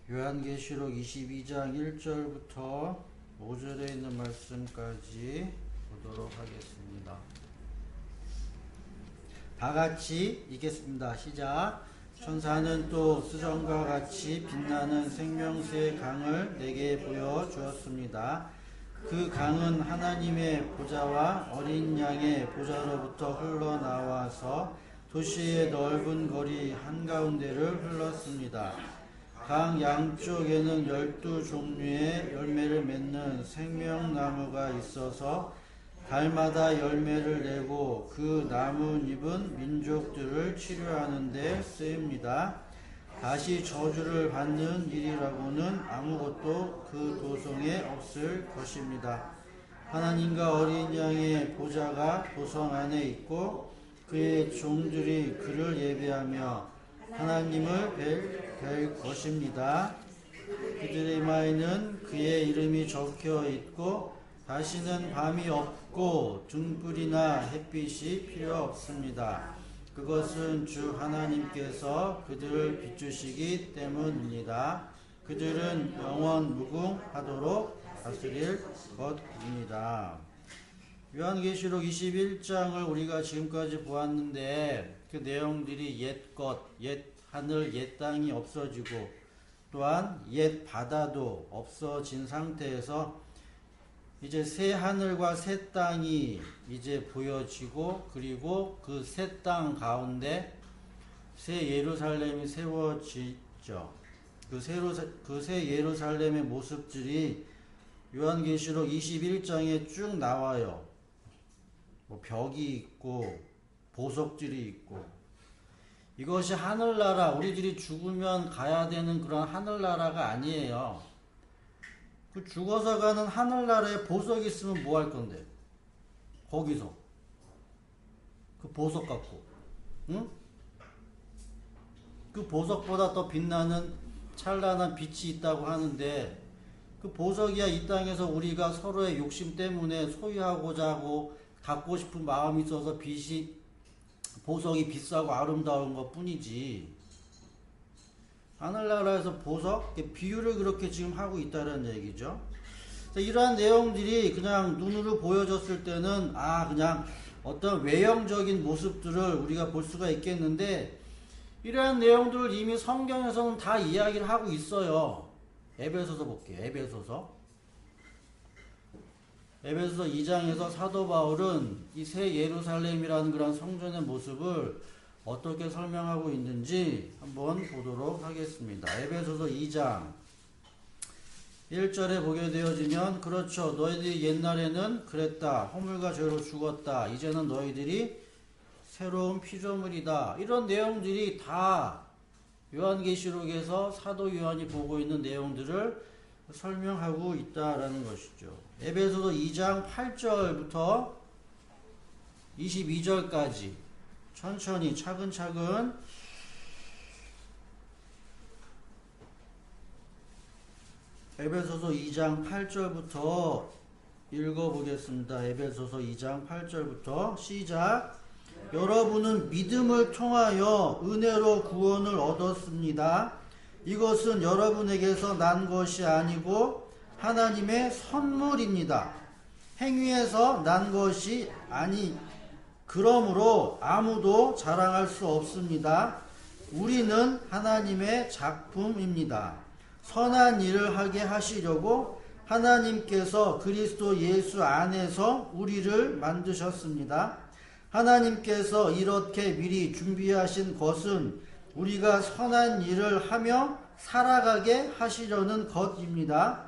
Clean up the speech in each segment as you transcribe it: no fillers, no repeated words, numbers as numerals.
요한계시록 22장 1절부터 5절에 있는 말씀까지 보도록 하겠습니다. 다 같이 읽겠습니다. 시작. 천사는 또 수정과 같이 빛나는 생명수의 강을 내게 보여주었습니다. 그 강은 하나님의 보좌와 어린 양의 보좌로부터 흘러나와서 도시의 넓은 거리 한가운데를 흘렀습니다. 강 양쪽에는 12종류의 열매를 맺는 생명나무가 있어서 달마다 열매를 내고 그 나뭇잎은 민족들을 치료하는 데 쓰입니다. 다시 저주를 받는 일이라고는 아무것도 그 도성에 없을 것입니다. 하나님과 어린 양의 보좌가 도성 안에 있고 그의 종들이 그를 예배하며 하나님을 뵐 것입니다. 그들의 이마에는 그의 이름이 적혀 있고 다시는 밤이 없고 등불이나 햇빛이 필요 없습니다. 그것은 주 하나님께서 그들을 비추시기 때문입니다. 그들은 영원 무궁하도록 다스릴 것입니다. 요한계시록 21장을 우리가 지금까지 보았는데 그 내용들이 옛 것, 옛 하늘, 옛 땅이 없어지고 또한 옛 바다도 없어진 상태에서 이제 새 하늘과 새 땅이 이제 보여지고 그리고 그 새 땅 가운데 새 예루살렘이 세워지죠. 그 새 예루살렘의 모습들이 요한계시록 21장에 쭉 나와요. 뭐 벽이 있고 보석들이 있고 이것이 하늘나라, 우리들이 죽으면 가야 되는 그런 하늘나라가 아니에요. 그 죽어서 가는 하늘나라에 보석이 있으면 뭐 할 건데? 거기서 그 보석 갖고, 응? 그 보석보다 더 빛나는 찬란한 빛이 있다고 하는데 그 보석이야 이 땅에서 우리가 서로의 욕심 때문에 소유하고자 하고 갖고 싶은 마음이 있어서 보석이 비싸고 아름다운 것 뿐이지. 하늘나라에서 보석? 비유를 그렇게 지금 하고 있다는 얘기죠. 이러한 내용들이 그냥 눈으로 보여졌을 때는 그냥 어떤 외형적인 모습들을 우리가 볼 수가 있겠는데 이러한 내용들을 이미 성경에서는 다 이야기를 하고 있어요. 에베소서 볼게요. 에베소서 2장에서 사도 바울은 이 새 예루살렘이라는 그런 성전의 모습을 어떻게 설명하고 있는지 한번 보도록 하겠습니다. 에베소서 2장 1절에 보게 되어지면 그렇죠. 너희들이 옛날에는 그랬다. 허물과 죄로 죽었다. 이제는 너희들이 새로운 피조물이다. 이런 내용들이 다 요한계시록에서 사도 요한이 보고 있는 내용들을 설명하고 있다라는 것이죠. 에베소서 2장 8절부터 22절까지 천천히 차근차근 에베소서 2장 8절부터 읽어보겠습니다. 에베소서 2장 8절부터 시작. 여러분은 믿음을 통하여 은혜로 구원을 얻었습니다. 이것은 여러분에게서 난 것이 아니고 하나님의 선물입니다. 행위에서 난 것이 그러므로 아무도 자랑할 수 없습니다. 우리는 하나님의 작품입니다. 선한 일을 하게 하시려고 하나님께서 그리스도 예수 안에서 우리를 만드셨습니다. 하나님께서 이렇게 미리 준비하신 것은 우리가 선한 일을 하며 살아가게 하시려는 것입니다.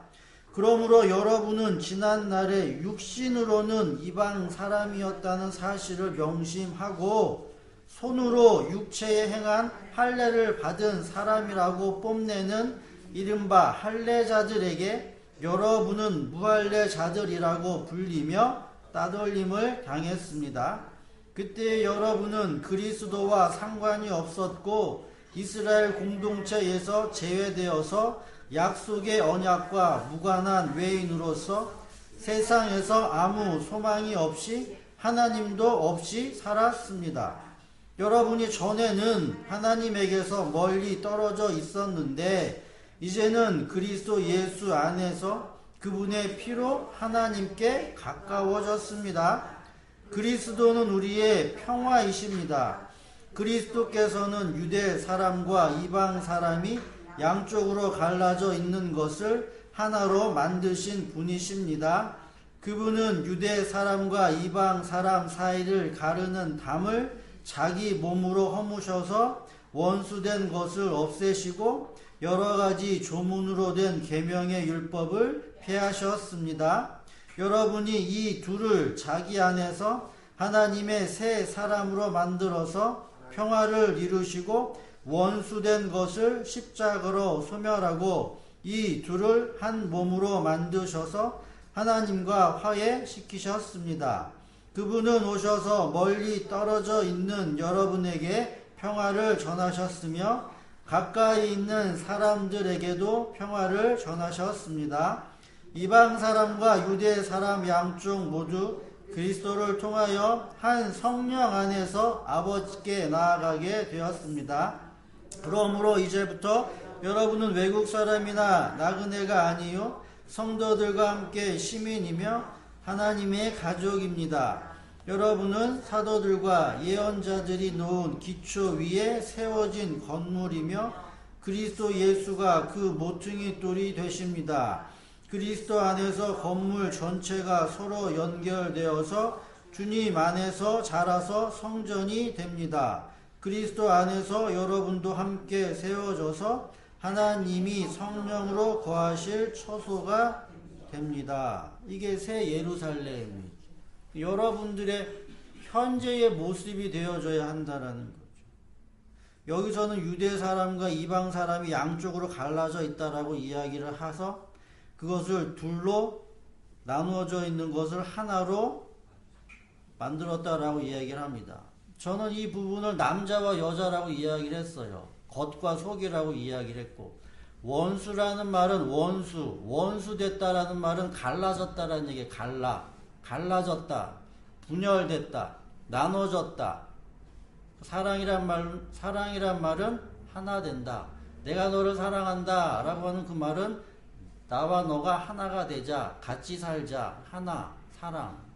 그러므로 여러분은 지난날에 육신으로는 이방 사람이었다는 사실을 명심하고 손으로 육체에 행한 할례를 받은 사람이라고 뽐내는 이른바 할례자들에게 여러분은 무할례자들이라고 불리며 따돌림을 당했습니다. 그때 여러분은 그리스도와 상관이 없었고 이스라엘 공동체에서 제외되어서 약속의 언약과 무관한 외인으로서 세상에서 아무 소망이 없이 하나님도 없이 살았습니다. 여러분이 전에는 하나님에게서 멀리 떨어져 있었는데 이제는 그리스도 예수 안에서 그분의 피로 하나님께 가까워졌습니다. 그리스도는 우리의 평화이십니다. 그리스도께서는 유대 사람과 이방 사람이 양쪽으로 갈라져 있는 것을 하나로 만드신 분이십니다. 그분은 유대 사람과 이방 사람 사이를 가르는 담을 자기 몸으로 허무셔서 원수된 것을 없애시고 여러 가지 조문으로 된 계명의 율법을 폐하셨습니다. 여러분이 이 둘을 자기 안에서 하나님의 새 사람으로 만들어서 평화를 이루시고 원수된 것을 십자가로 소멸하고 이 둘을 한 몸으로 만드셔서 하나님과 화해시키셨습니다. 그분은 오셔서 멀리 떨어져 있는 여러분에게 평화를 전하셨으며 가까이 있는 사람들에게도 평화를 전하셨습니다. 이방 사람과 유대 사람 양쪽 모두 그리스도를 통하여 한 성령 안에서 아버지께 나아가게 되었습니다. 그러므로 이제부터 여러분은 외국 사람이나 나그네가 아니요 성도들과 함께 시민이며 하나님의 가족입니다. 여러분은 사도들과 예언자들이 놓은 기초 위에 세워진 건물이며 그리스도 예수가 그 모퉁이 돌이 되십니다. 그리스도 안에서 건물 전체가 서로 연결되어서 주님 안에서 자라서 성전이 됩니다. 그리스도 안에서 여러분도 함께 세워져서 하나님이 성령으로 거하실 처소가 됩니다. 이게 새 예루살렘이 여러분들의 현재의 모습이 되어져야 한다는 거죠. 여기서는 유대 사람과 이방 사람이 양쪽으로 갈라져 있다라고 이야기를 해서 그것을 둘로 나누어져 있는 것을 하나로 만들었다라고 이야기를 합니다. 저는 이 부분을 남자와 여자라고 이야기를 했어요. 겉과 속이라고 이야기를 했고, 원수라는 말은 원수 됐다라는 말은 갈라졌다라는 얘기예요. 갈라졌다, 분열됐다, 나눠졌다. 사랑이란 말은 하나 된다. 내가 너를 사랑한다 라고 하는 그 말은 나와 너가 하나가 되자, 같이 살자, 하나, 사랑.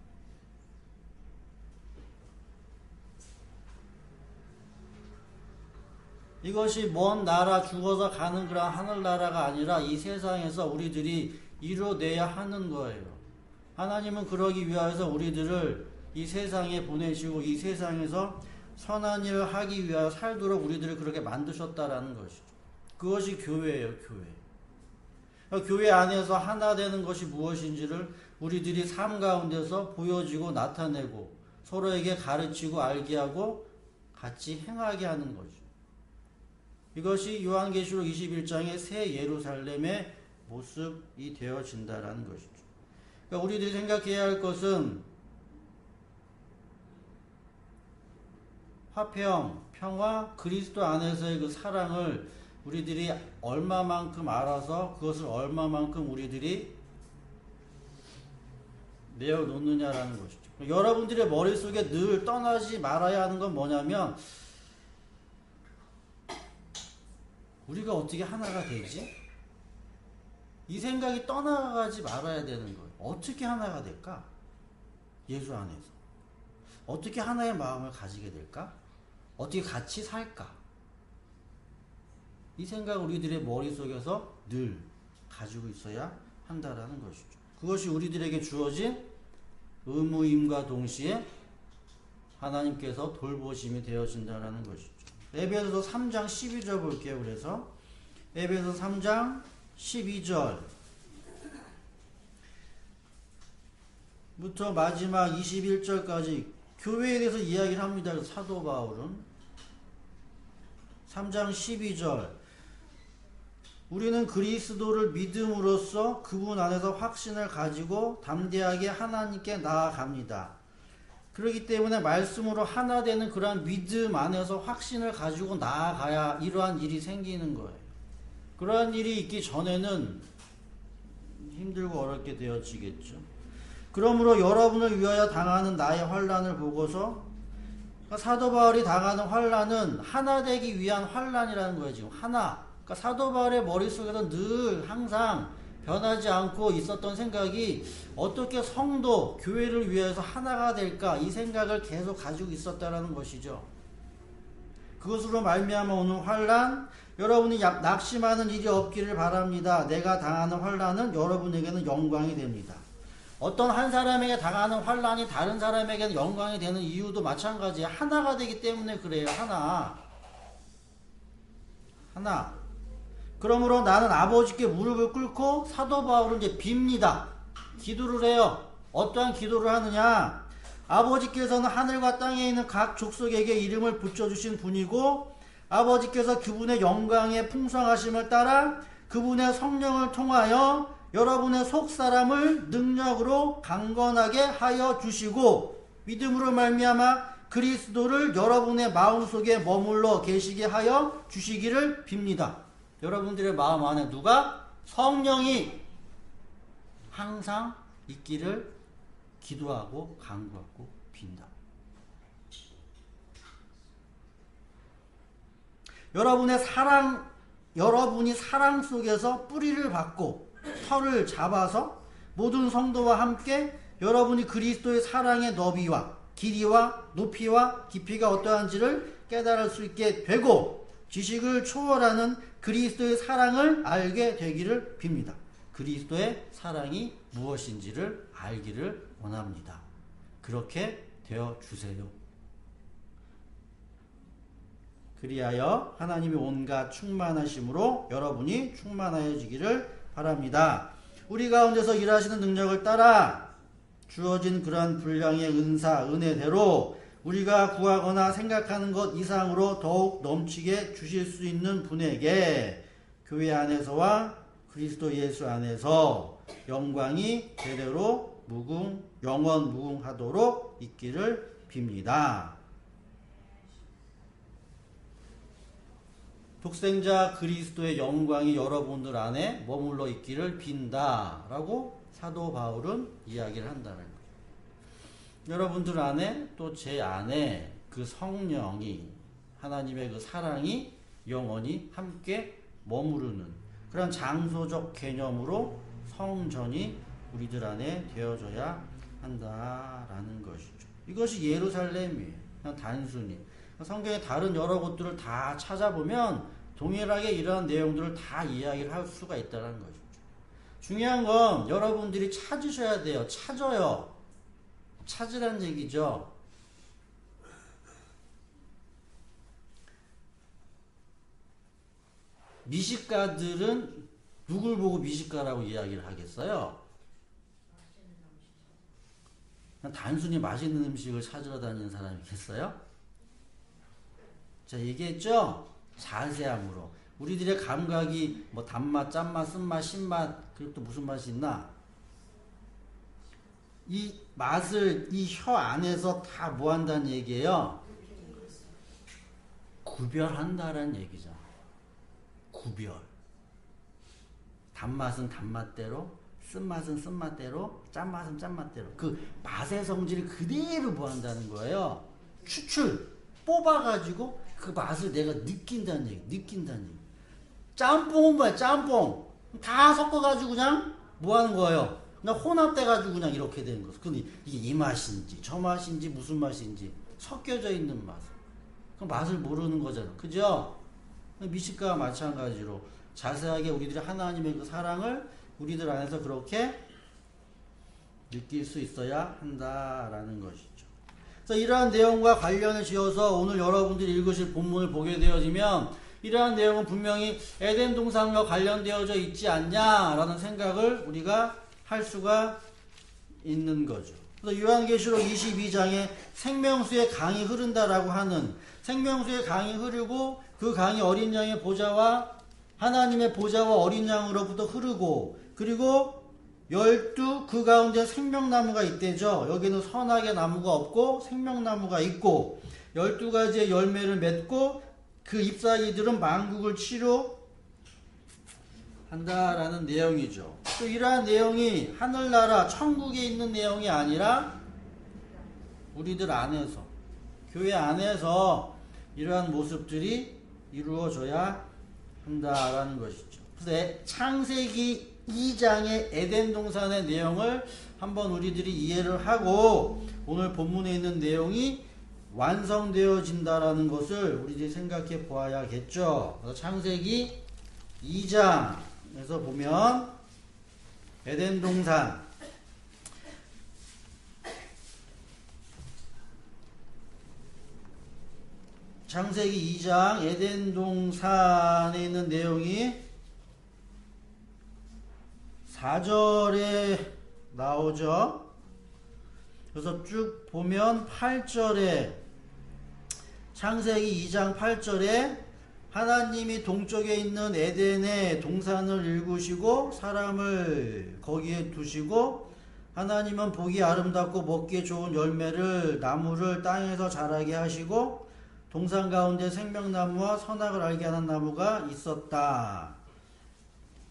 이것이 먼 나라 죽어서 가는 그런 하늘나라가 아니라 이 세상에서 우리들이 이뤄내야 하는 거예요. 하나님은 그러기 위하여서 우리들을 이 세상에 보내시고 이 세상에서 선한 일을 하기 위하여 살도록 우리들을 그렇게 만드셨다라는 것이죠. 그것이 교회예요, 교회. 교회 안에서 하나 되는 것이 무엇인지를 우리들이 삶 가운데서 보여지고 나타내고 서로에게 가르치고 알게 하고 같이 행하게 하는 거죠. 이것이 요한계시록 21장의 새 예루살렘의 모습이 되어진다라는 것이죠. 그러니까 우리들이 생각해야 할 것은 화평, 평화, 그리스도 안에서의 그 사랑을 우리들이 얼마만큼 알아서 그것을 얼마만큼 우리들이 내어놓느냐라는 것이죠. 여러분들의 머릿속에 늘 떠나지 말아야 하는 건 뭐냐면 우리가 어떻게 하나가 되지? 이 생각이 떠나가지 말아야 되는 거예요. 어떻게 하나가 될까? 예수 안에서. 어떻게 하나의 마음을 가지게 될까? 어떻게 같이 살까? 이 생각 우리들의 머릿속에서 늘 가지고 있어야 한다라는 것이죠. 그것이 우리들에게 주어진 의무임과 동시에 하나님께서 돌보심이 되어진다는 것이죠. 에베소서 3장 12절 볼게요. 그래서 에베소서 3장 12절 부터 마지막 21절까지 교회에 대해서 이야기를 합니다. 사도 바울은 3장 12절 우리는 그리스도를 믿음으로써 그분 안에서 확신을 가지고 담대하게 하나님께 나아갑니다. 그렇기 때문에 말씀으로 하나 되는 그러한 믿음 안에서 확신을 가지고 나아가야 이러한 일이 생기는 거예요. 그러한 일이 있기 전에는 힘들고 어렵게 되어지겠죠. 그러므로 여러분을 위하여 당하는 나의 환난을 보고서 사도 바울이 당하는 환난은 하나 되기 위한 환난이라는 거예요. 지금 하나, 그러니까 사도 바울의 머릿속에는 늘 항상 변하지 않고 있었던 생각이 어떻게 성도, 교회를 위해서 하나가 될까 이 생각을 계속 가지고 있었다라는 것이죠. 그것으로 말미암아 오는 환난, 여러분이 낙심하는 일이 없기를 바랍니다. 내가 당하는 환난은 여러분에게는 영광이 됩니다. 어떤 한 사람에게 당하는 환난이 다른 사람에게는 영광이 되는 이유도 마찬가지예요. 하나가 되기 때문에 그래요. 하나. 그러므로 나는 아버지께 무릎을 꿇고 사도 바울은 이제 빕니다. 기도를 해요. 어떠한 기도를 하느냐? 아버지께서는 하늘과 땅에 있는 각 족속에게 이름을 붙여주신 분이고 아버지께서 그분의 영광의 풍성하심을 따라 그분의 성령을 통하여 여러분의 속사람을 능력으로 강건하게 하여 주시고 믿음으로 말미암아 그리스도를 여러분의 마음속에 머물러 계시게 하여 주시기를 빕니다. 여러분들의 마음 안에 누가? 성령이 항상 있기를 기도하고 간구하고 빈다. 여러분이 사랑 속에서 뿌리를 받고 털을 잡아서 모든 성도와 함께 여러분이 그리스도의 사랑의 너비와 길이와 높이와 깊이가 어떠한지를 깨달을 수 있게 되고 지식을 초월하는 그리스도의 사랑을 알게 되기를 빕니다. 그리스도의 사랑이 무엇인지를 알기를 원합니다. 그렇게 되어 주세요. 그리하여 하나님의 온갖 충만하심으로 여러분이 충만하여지기를 바랍니다. 우리 가운데서 일하시는 능력을 따라 주어진 그러한 분량의 은사, 은혜대로 우리가 구하거나 생각하는 것 이상으로 더욱 넘치게 주실 수 있는 분에게 교회 안에서와 그리스도 예수 안에서 영광이 대대로 영원 무궁하도록 있기를 빕니다. 독생자 그리스도의 영광이 여러분들 안에 머물러 있기를 빈다 라고 사도 바울은 이야기를 한다는 거예요. 여러분들 안에 또 제 안에 그 성령이 하나님의 그 사랑이 영원히 함께 머무르는 그런 장소적 개념으로 성전이 우리들 안에 되어져야 한다라는 것이죠. 이것이 예루살렘이에요. 그냥 단순히 성경의 다른 여러 곳들을 다 찾아보면 동일하게 이러한 내용들을 다 이야기를 할 수가 있다는 것이죠. 중요한 건 여러분들이 찾으셔야 돼요. 찾으라는 얘기죠. 미식가들은 누굴 보고 미식가라고 이야기를 하겠어요? 그냥 단순히 맛있는 음식을 찾으러 다니는 사람이겠어요? 자, 얘기했죠? 자세함으로. 우리들의 감각이 뭐 단맛, 짠맛, 쓴맛, 신맛, 그리고 또 무슨 맛이 있나? 이 맛을 이 혀 안에서 다 뭐 한다는 얘기예요? 구별한다라는 얘기죠. 구별. 단맛은 단맛대로, 쓴맛은 쓴맛대로, 짠맛은 짠맛대로. 그 맛의 성질을 그대로 뭐 한다는 거예요? 뽑아가지고 그 맛을 내가 느낀다는 얘기. 짬뽕은 뭐야? 짬뽕. 다 섞어가지고 그냥 뭐 하는 거예요? 그냥 혼합돼가지고 그냥 이렇게 되는 거죠. 근데 이게 이 맛인지 저 맛인지 무슨 맛인지 섞여져 있는 맛. 그 맛을 모르는 거잖아. 그죠? 미식가와 마찬가지로 자세하게 우리들이 하나님의 그 사랑을 우리들 안에서 그렇게 느낄 수 있어야 한다라는 것이죠. 그래서 이러한 내용과 관련을 지어서 오늘 여러분들이 읽으실 본문을 보게 되어지면 이러한 내용은 분명히 에덴 동산과 관련되어져 있지 않냐라는 생각을 우리가 할 수가 있는 거죠. 그래서 요한계시록 22장에 생명수의 강이 흐른다라고 하는 생명수의 강이 흐르고 그 강이 어린 양의 보좌와 하나님의 보좌와 어린 양으로부터 흐르고 그리고 12 그 가운데 생명나무가 있대죠. 여기는 선악의 나무가 없고 생명나무가 있고 12가지의 열매를 맺고 그 잎사귀들은 만국을 치료한다라는 내용이죠. 또 이러한 내용이 하늘나라 천국에 있는 내용이 아니라 우리들 안에서 교회 안에서 이러한 모습들이 이루어져야 한다라는 것이죠. 그래서 창세기 2장의 에덴 동산의 내용을 한번 우리들이 이해를 하고 오늘 본문에 있는 내용이 완성되어진다라는 것을 우리들이 생각해 보아야겠죠. 그래서 창세기 2장에서 보면 에덴 동산 창세기 2장 에덴 동산에 있는 내용이 4절에 나오죠. 그래서 쭉 보면 8절에 창세기 2장 8절에 하나님이 동쪽에 있는 에덴에 동산을 일구시고 사람을 거기에 두시고 하나님은 보기 아름답고 먹기에 좋은 열매를 나무를 땅에서 자라게 하시고 동산 가운데 생명나무와 선악을 알게 하는 나무가 있었다.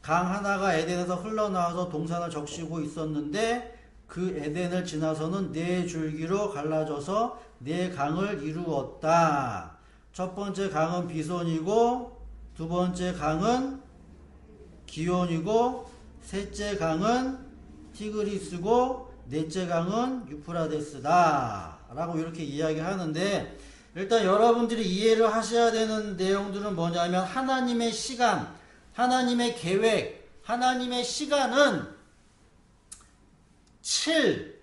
강 하나가 에덴에서 흘러나와서 동산을 적시고 있었는데 그 에덴을 지나서는 4줄기로 갈라져서 4강을 이루었다. 첫 번째 강은 비손이고 두 번째 강은 기온이고 셋째 강은 티그리스고 넷째 강은 유프라데스다 라고 이렇게 이야기하는데, 일단 여러분들이 이해를 하셔야 되는 내용들은 뭐냐면 하나님의 시간, 하나님의 계획, 하나님의 시간은 7,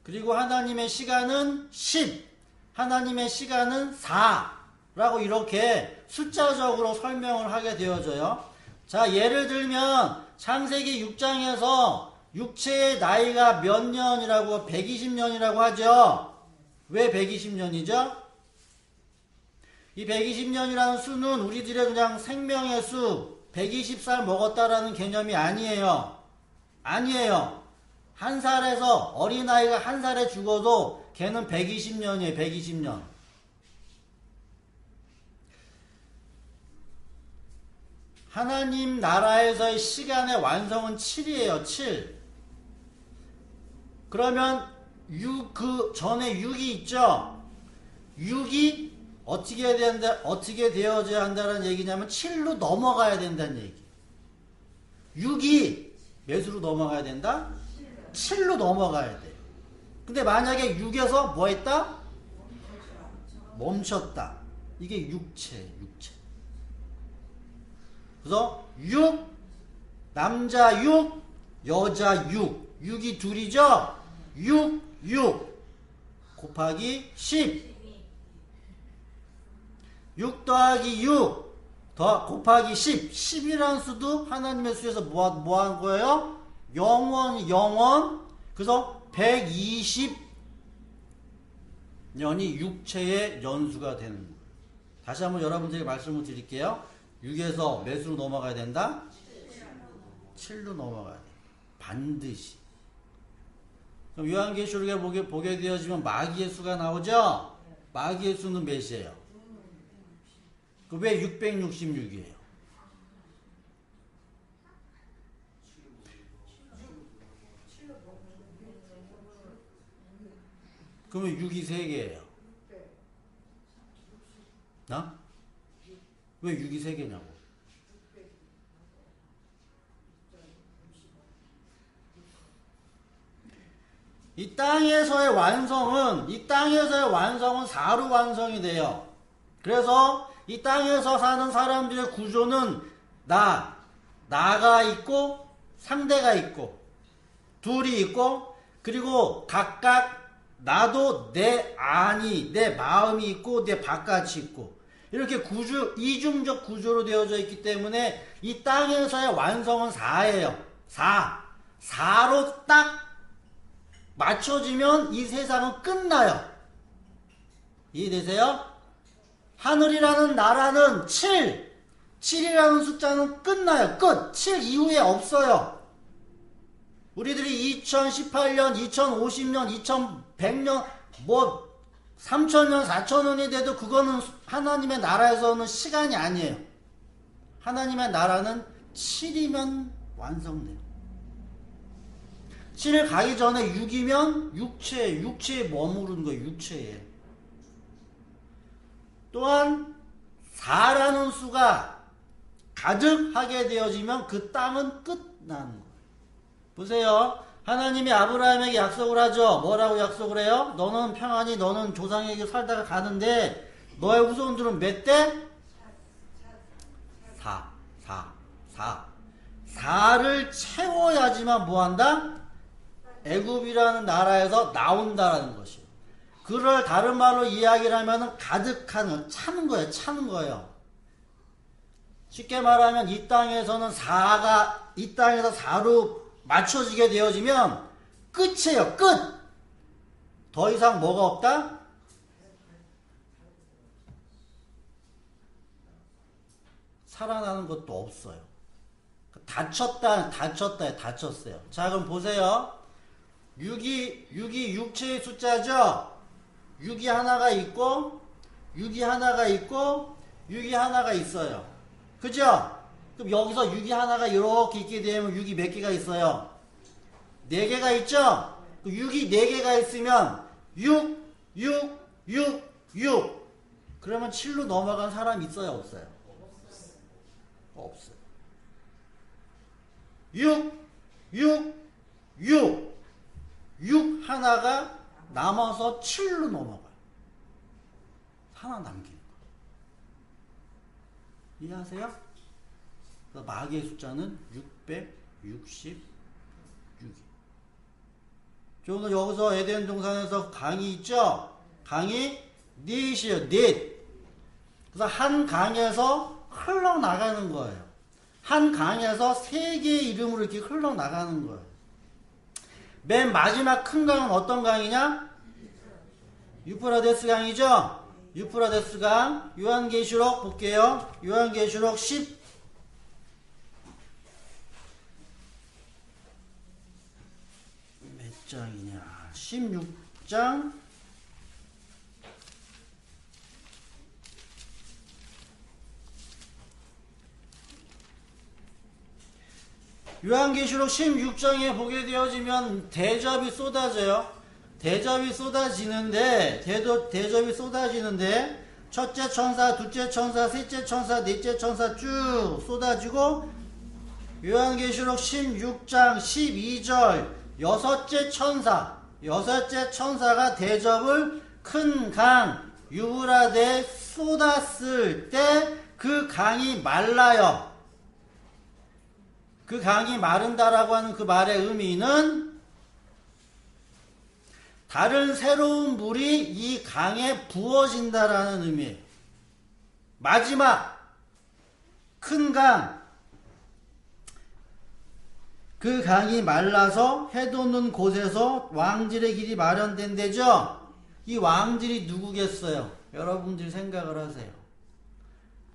그리고 하나님의 시간은 10, 하나님의 시간은 4 라고 이렇게 숫자적으로 설명을 하게 되어져요. 자, 예를 들면 창세기 6장에서 육체의 나이가 몇 년이라고 120년이라고 하죠. 왜 120년이죠? 이 120년이라는 수는 우리들의 그냥 생명의 수 120살 먹었다라는 개념이 아니에요. 아니에요. 한 살에서 어린아이가 한 살에 죽어도 걔는 120년이에요. 120년. 하나님 나라에서의 시간의 완성은 7이에요. 7. 그러면 그 전에 6이 있죠. 6이 어떻게 되어져야 한다는 얘기냐면 7로 넘어가야 된다는 얘기. 6이 몇으로 넘어가야 된다? 7로 넘어가야 돼. 근데 만약에 6에서 뭐 했다? 멈췄다. 이게 육체. 그래서 6, 남자 6, 여자 6. 6이 둘이죠? 6 곱하기 10. 6 더하기 6 곱하기 10. 10이라는 수도 하나님의 수에서 뭐 한 거예요? 영원. 그래서 120년이 육체의 연수가 되는 거예요. 다시 한번 여러분들에게 말씀을 드릴게요. 6에서 몇으로 넘어가야 된다? 7로 넘어가야 돼. 반드시. 그럼 요한계시록에 보게 되어지면 마귀의 수가 나오죠? 마귀의 수는 몇이에요? 왜 666이에요? 그러면 6이 3개예요. 나? 왜 6이 3개냐고? 이 땅에서의 완성은 4로 완성이 돼요. 그래서 이 땅에서 사는 사람들의 구조는 나가 있고 상대가 있고 둘이 있고, 그리고 각각 나도 내 마음이 있고 내 바깥이 있고, 이렇게 이중적 구조로 되어져 있기 때문에 이 땅에서의 완성은 4예요. 4로 딱 맞춰지면 이 세상은 끝나요. 이해되세요? 하늘이라는 나라는 7이라는 숫자는 끝나요. 끝. 7 이후에 없어요. 우리들이 2018년, 2050년, 2100년, 3000년, 4000년이 돼도 그거는 하나님의 나라에서는 시간이 아니에요. 하나님의 나라는 7이면 완성돼요. 7을 가기 전에 6이면 육체에 머무르는 거예요. 육체에. 또한 4라는 수가 가득하게 되어지면 그 땅은 끝나는 거예요. 보세요. 하나님이 아브라함에게 약속을 하죠. 뭐라고 약속을 해요? 너는 평안히 너는 조상에게 살다가 가는데 너의 후손들은 몇 대? 4. 4를 채워야지만 뭐한다? 애굽이라는 나라에서 나온다라는 것이에요. 그걸 다른 말로 이야기를 하면 가득한, 차는 거예요. 차는 거예요. 쉽게 말하면 이 땅에서는 4가 이 땅에서 4로 맞춰지게 되어지면 끝이에요. 끝! 더 이상 뭐가 없다? 살아나는 것도 없어요. 다쳤어요. 자, 그럼 보세요. 6이 육체의 숫자죠? 6이 하나가 있고, 6이 하나가 있고, 6이 하나가 있어요. 그죠? 그럼 여기서 6이 하나가 이렇게 있게 되면 6이 몇 개가 있어요? 4개가 있죠? 6이 4개가 있으면 6. 그러면 7로 넘어간 사람 있어요? 없어요? 없어요. 6 하나가 남아서 7로 넘어가요. 하나 남기는 거예요. 이해하세요? 마귀의 숫자는 666. 오늘 여기서 에덴 동산에서 강이 있죠? 강이 닛이에요. 닛. 그래서 한 강에서 흘러나가는 거예요. 한 강에서 3개의 이름으로 이렇게 흘러나가는 거예요. 맨 마지막 큰 강은 어떤 강이냐? 유프라데스 강이죠? 유프라데스 강. 요한계시록 볼게요. 요한계시록 몇 장이냐? 16장. 요한계시록 16장에 보게 되어지면 대접이 쏟아져요. 대접이 쏟아지는데 첫째 천사, 둘째 천사, 셋째 천사, 넷째 천사 쭉 쏟아지고 요한계시록 16장 12절 여섯째 천사가 대접을 큰 강 유브라데에 쏟았을 때 그 강이 말라요. 그 강이 마른다라고 하는 그 말의 의미는 다른 새로운 물이 이 강에 부어진다라는 의미예요. 마지막 큰 강, 그 강이 말라서 해돋는 곳에서 왕질의 길이 마련된 데죠. 이 왕질이 누구겠어요? 여러분들이 생각을 하세요.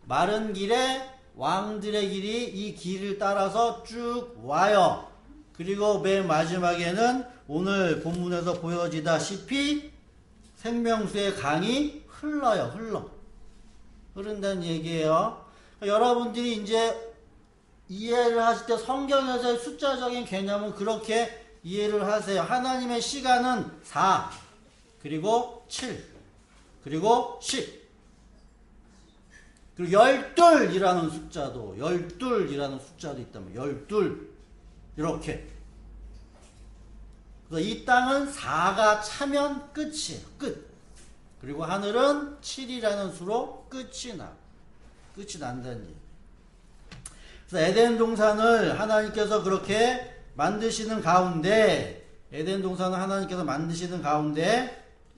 마른 길에 왕들의 길이 이 길을 따라서 쭉 와요. 그리고 맨 마지막에는 오늘 본문에서 보여지다시피 생명수의 강이 흐른다는 얘기예요. 여러분들이 이제 이해를 하실 때 성경에서의 숫자적인 개념은 그렇게 이해를 하세요. 하나님의 시간은 4, 그리고 7, 그리고 10. 그리고 12이라는 숫자도 있다면 12 이렇게. 그래서 이 땅은 4가 차면 끝이에요. 끝. 그리고 하늘은 7이라는 수로 끝이 난다는 얘기예요. 그래서 에덴 동산을 하나님께서 그렇게 만드시는 가운데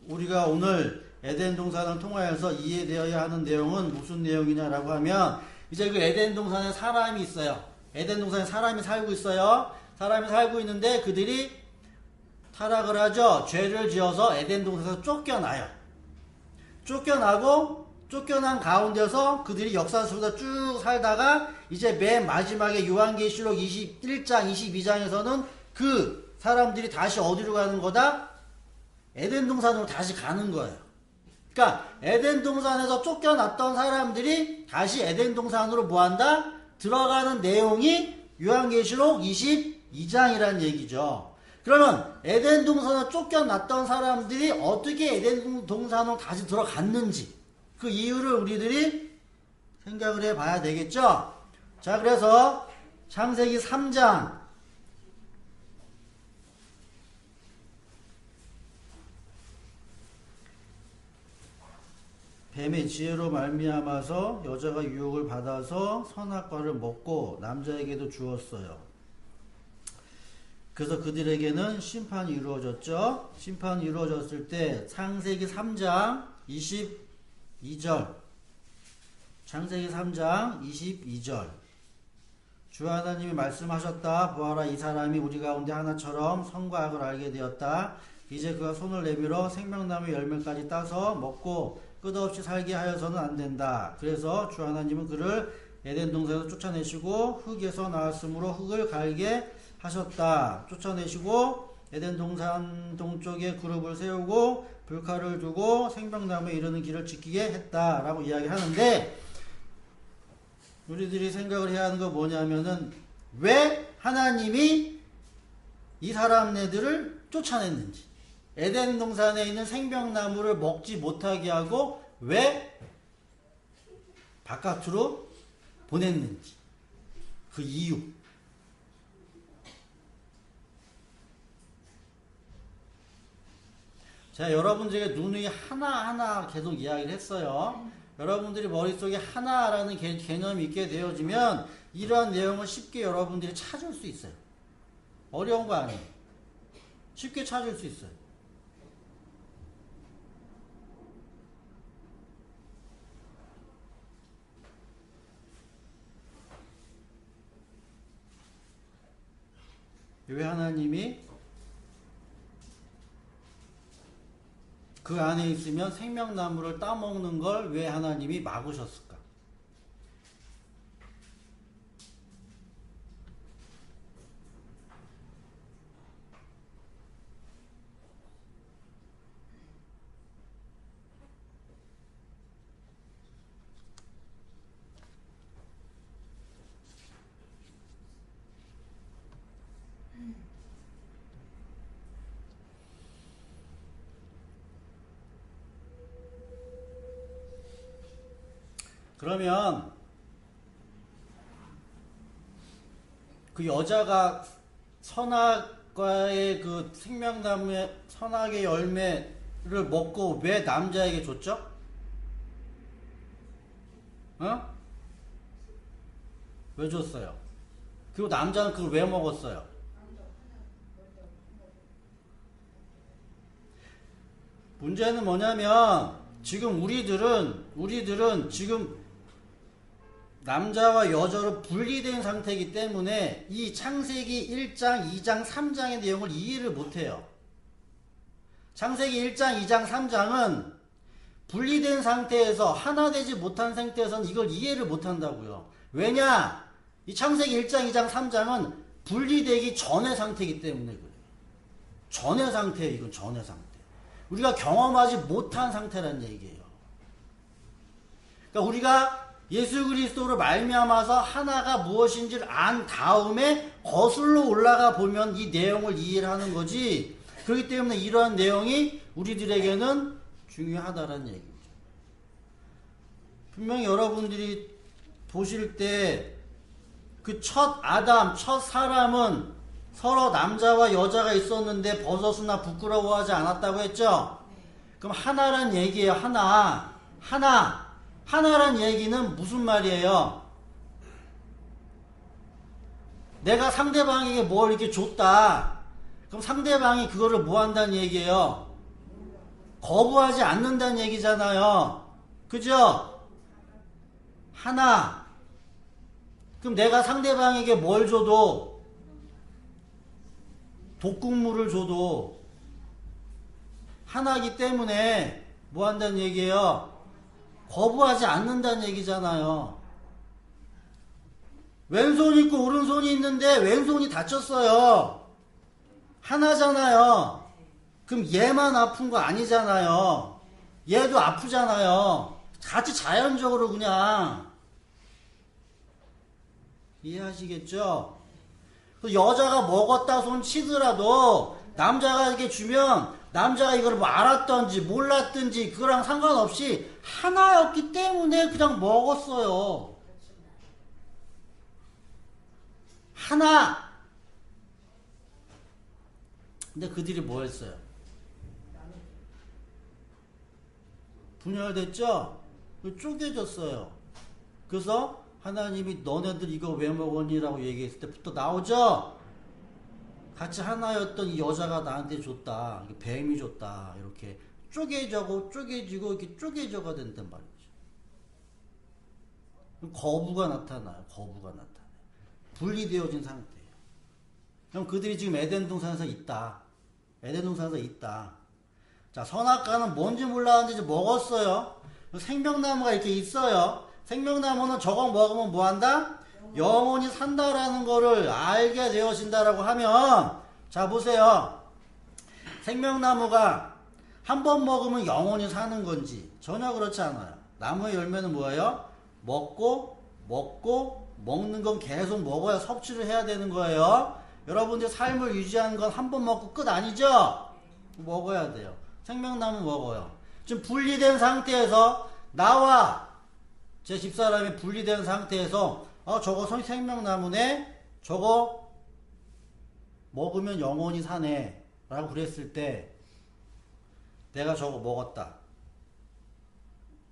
우리가 오늘 에덴 동산을 통하여서 이해되어야 하는 내용은 무슨 내용이냐라고 하면 이제 그 에덴 동산에 사람이 있어요. 에덴 동산에 사람이 살고 있어요. 사람이 살고 있는데 그들이 타락을 하죠. 죄를 지어서 에덴 동산에서 쫓겨나요. 쫓겨난 가운데서 그들이 역사 속에서 쭉 살다가 이제 맨 마지막에 요한계시록 21장, 22장에서는 그 사람들이 다시 어디로 가는 거다? 에덴 동산으로 다시 가는 거예요. 그러니까 에덴 동산에서 쫓겨났던 사람들이 다시 에덴 동산으로 뭐한다? 들어가는 내용이 요한계시록 22장이라는 얘기죠. 그러면 에덴 동산에 쫓겨났던 사람들이 어떻게 에덴 동산으로 다시 들어갔는지 그 이유를 우리들이 생각을 해봐야 되겠죠. 자, 그래서 창세기 3장 뱀의 지혜로 말미암아서 여자가 유혹을 받아서 선악과를 먹고 남자에게도 주었어요. 그래서 그들에게는 심판이 이루어졌죠. 심판이 이루어졌을 때 창세기 3장 22절, 창세기 3장 22절, 주 하나님이 말씀하셨다. 보아라, 이 사람이 우리 가운데 하나처럼 선과 악을 알게 되었다. 이제 그가 손을 내밀어 생명나무 열매까지 따서 먹고 끝없이 살게 하여서는 안 된다. 그래서 주 하나님은 그를 에덴 동산에서 쫓아내시고 흙에서 나왔으므로 흙을 갈게 하셨다. 쫓아내시고 에덴 동산 동쪽에 그룹을 세우고 불칼을 두고 생명나무에 이르는 길을 지키게 했다. 라고 이야기하는데, 우리들이 생각을 해야 하는 거 뭐냐면은, 왜 하나님이 이 사람네들을 쫓아냈는지, 에덴 동산에 있는 생명나무를 먹지 못하게 하고 왜 바깥으로 보냈는지, 그 이유. 제가 여러분들에게 누누이 하나하나 계속 이야기를 했어요. 여러분들이 머릿속에 하나라는 개념이 있게 되어지면 이러한 내용을 쉽게 여러분들이 찾을 수 있어요. 어려운 거 아니에요. 쉽게 찾을 수 있어요. 왜 하나님이 그 안에 있으면 생명나무를 따먹는 걸 왜 하나님이 막으셨을까? 그러면 그 여자가 선악과의 그 생명나무의 선악의 열매를 먹고 왜 남자에게 줬죠? 어? 왜 줬어요? 그리고 남자는 그걸 왜 먹었어요? 문제는 뭐냐면 지금 우리들은 지금 남자와 여자로 분리된 상태이기 때문에 이 창세기 1장, 2장, 3장의 내용을 이해를 못해요. 창세기 1장, 2장, 3장은 분리된 상태에서 하나 되지 못한 상태에서는 이걸 이해를 못한다고요. 왜냐? 이 창세기 1장, 2장, 3장은 분리되기 전의 상태이기 때문에 그래요. 전의 상태예요. 이건 전의 상태. 우리가 경험하지 못한 상태라는 얘기예요. 그러니까 우리가 예수 그리스도로 말미암아서 하나가 무엇인지를 안 다음에 거슬러 올라가 보면 이 내용을 이해를 하는 거지. 그렇기 때문에 이러한 내용이 우리들에게는 중요하다는 얘기죠. 분명히 여러분들이 보실 때 그 첫 아담, 첫 사람은 서로 남자와 여자가 있었는데 버섯이나 부끄러워하지 않았다고 했죠? 그럼 하나란 얘기예요. 하나란 얘기는 무슨 말이에요? 내가 상대방에게 뭘 이렇게 줬다. 그럼 상대방이 그거를 뭐 한다는 얘기예요? 거부하지 않는다는 얘기잖아요. 그죠? 하나. 그럼 내가 상대방에게 뭘 줘도, 독극물을 줘도 하나이기 때문에 뭐 한다는 얘기예요? 거부하지 않는다는 얘기잖아요. 왼손이 있고 오른손이 있는데 왼손이 다쳤어요. 하나잖아요. 그럼 얘만 아픈 거 아니잖아요. 얘도 아프잖아요. 같이 자연적으로 그냥. 이해하시겠죠? 여자가 먹었다 손 치더라도 남자가 이렇게 주면 남자가 이걸 뭐 알았던지 몰랐던지 그거랑 상관없이 하나였기 때문에 그냥 먹었어요. 하나. 근데 그들이 뭐 했어요? 분열됐죠? 쪼개졌어요. 그래서 하나님이 너네들 이거 왜 먹었니라고 얘기했을 때부터 나오죠? 같이 하나였던 이 여자가 나한테 줬다. 뱀이 줬다. 이렇게 쪼개지고 이렇게 쪼개져가 된단 말이죠. 거부가 나타나요. 거부가 나타나요. 분리되어진 상태예요. 그럼 그들이 지금 에덴 동산에서 있다. 에덴 동산에서 있다. 자, 선악과는 뭔지 몰랐는데 이제 먹었어요. 생명나무가 이렇게 있어요. 생명나무는 저거 먹으면 뭐 한다? 영원히 산다라는 거를 알게 되어진다라고 하면, 자, 보세요. 생명나무가 한 번 먹으면 영원히 사는 건지 전혀 그렇지 않아요. 나무의 열매는 뭐예요? 먹는 건 계속 먹어야 섭취를 해야 되는 거예요. 여러분들 삶을 유지하는 건 한 번 먹고 끝 아니죠? 먹어야 돼요. 생명나무 먹어요. 지금 분리된 상태에서 나와 제 집사람이 분리된 상태에서 저거 생명나무네? 저거 먹으면 영원히 사네 라고 그랬을 때 내가 저거 먹었다.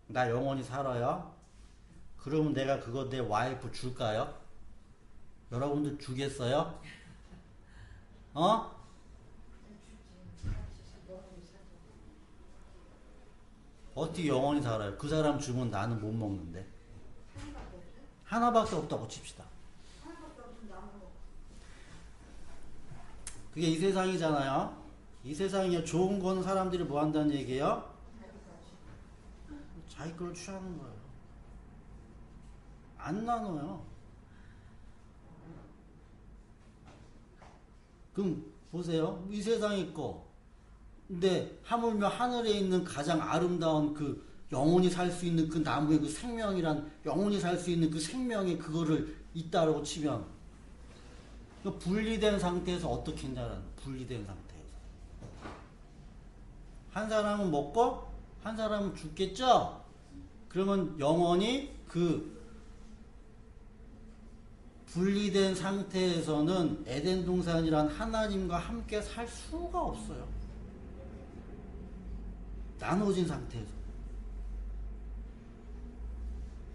나 영원히 살아요? 그러면 내가 그거 내 와이프 줄까요? 여러분들 주겠어요? 어떻게 영원히 살아요? 그 사람 주면 나는 못 먹는데. 하나밖에 없다고 칩시다. 그게 이 세상이잖아요. 이 세상에 좋은 건 사람들이 뭐 한다는 얘기예요? 자기 걸 취하는 거예요. 안 나눠요. 그럼 보세요. 이 세상에 거. 근데 하물며 하늘에 있는 가장 아름다운 그 영원히 살 수 있는 그 나무의 그 생명이란 영원히 살 수 있는 그 생명이 그거를 있다라고 치면 분리된 상태에서 어떻게 했냐는 분리된 상태에서 한 사람은 먹고 한 사람은 죽겠죠? 그러면 영원히 그 분리된 상태에서는 에덴 동산이란 하나님과 함께 살 수가 없어요. 나눠진 상태에서.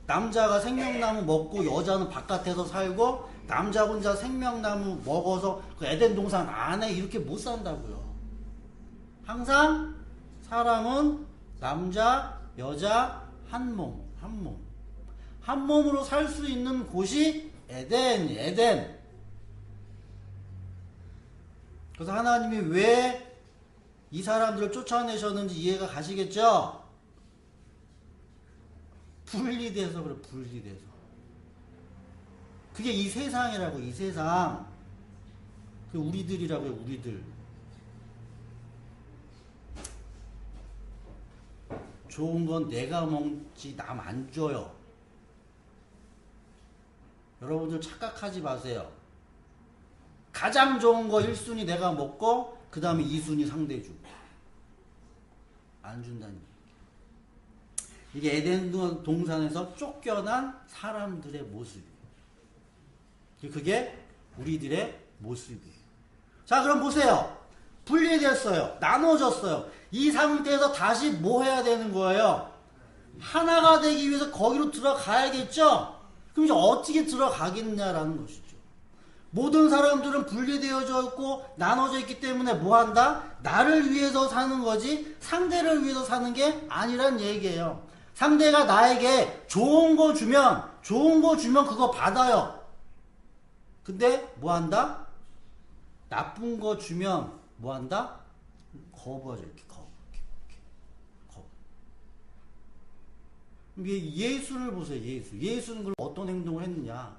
남자가 생명나무 먹고 여자는 바깥에서 살고 남자 혼자 생명나무 먹어서 그 에덴 동산 안에 이렇게 못 산다고요. 항상 사람은 남자, 여자, 한 몸. 한 몸으로 살 수 있는 곳이 에덴. 그래서 하나님이 왜 이 사람들을 쫓아내셨는지 이해가 가시겠죠? 분리돼서 그래, 분리돼서. 그게 이 세상이라고, 이 세상. 그 우리들이라고요, 우리들. 좋은 건 내가 먹지 남 안 줘요. 여러분들 착각하지 마세요. 가장 좋은 거 1순위 내가 먹고 그 다음에 2순위 상대 주고 안 준다는 얘기. 이게 에덴 동산에서 쫓겨난 사람들의 모습이에요. 그게 우리들의 모습이에요. 자, 그럼 보세요. 분리됐어요. 나눠졌어요. 이 상태에서 다시 뭐 해야 되는 거예요? 하나가 되기 위해서 거기로 들어가야겠죠? 그럼 이제 어떻게 들어가겠냐라는 것이죠. 모든 사람들은 분리되어져 있고 나눠져 있기 때문에 뭐 한다? 나를 위해서 사는 거지 상대를 위해서 사는 게 아니란 얘기예요. 상대가 나에게 좋은 거 주면 그거 받아요. 근데 뭐 한다? 나쁜 거 주면 뭐 한다? 거부하죠. 이렇게 거부. 예수를 보세요. 예수는 그럼 어떤 행동을 했느냐?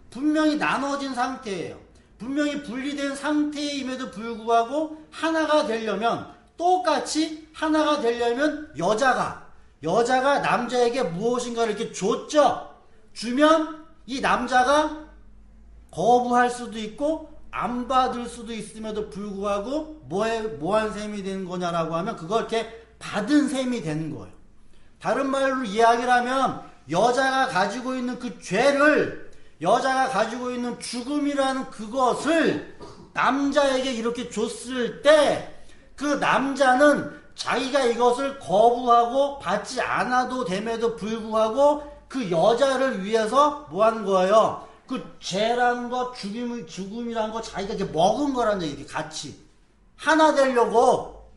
분명히 나눠진 상태예요. 분명히 분리된 상태임에도 불구하고 하나가 되려면 똑같이 하나가 되려면 여자가 남자에게 무엇인가를 이렇게 줬죠. 주면 이 남자가 거부할 수도 있고 안 받을 수도 있음에도 불구하고 뭐한 셈이 되는 거냐라고 하면 그걸 이렇게 받은 셈이 되는 거예요. 다른 말로 이야기를 하면 여자가 가지고 있는 그 죄를 여자가 가지고 있는 죽음이라는 그것을 남자에게 이렇게 줬을 때 그 남자는 자기가 이것을 거부하고 받지 않아도 됨에도 불구하고 그 여자를 위해서 뭐 하는 거예요? 그 죄라는 거, 죽음이라는 거 자기가 이렇게 먹은 거라는 얘기, 이렇게 같이. 하나 되려고.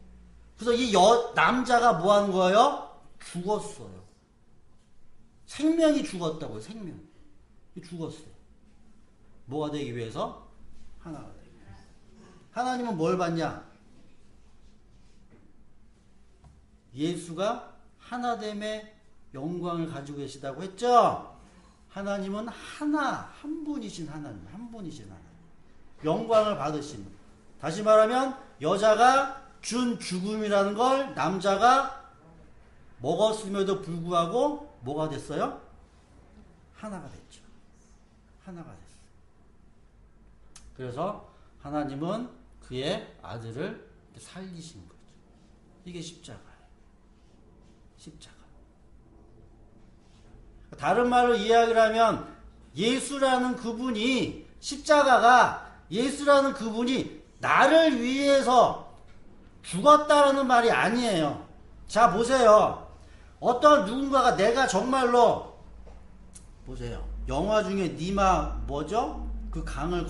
그래서 이 남자가 뭐 하는 거예요? 죽었어요. 생명이 죽었다고요, 생명. 죽었어요. 뭐가 되기 위해서? 하나가 되기 위해서. 하나님은 뭘 받냐? 예수가 하나됨의 영광을 가지고 계시다고 했죠? 하나님은 한 분이신 하나님, 한 분이신 하나님. 영광을 받으신. 다시 말하면 여자가 준 죽음이라는 걸 남자가 먹었음에도 불구하고 뭐가 됐어요? 하나가 됐죠. 하나가 됐어요. 그래서 하나님은 그의 아들을 살리신 거죠. 이게 십자가예요. 십자가. 다른 말로 이야기를 하면 예수라는 그분이, 십자가가 예수라는 그분이 나를 위해서 죽었다라는 말이 아니에요. 자, 보세요. 어떤 누군가가 내가 정말로, 보세요. 영화 중에 니마 뭐죠? 그 강을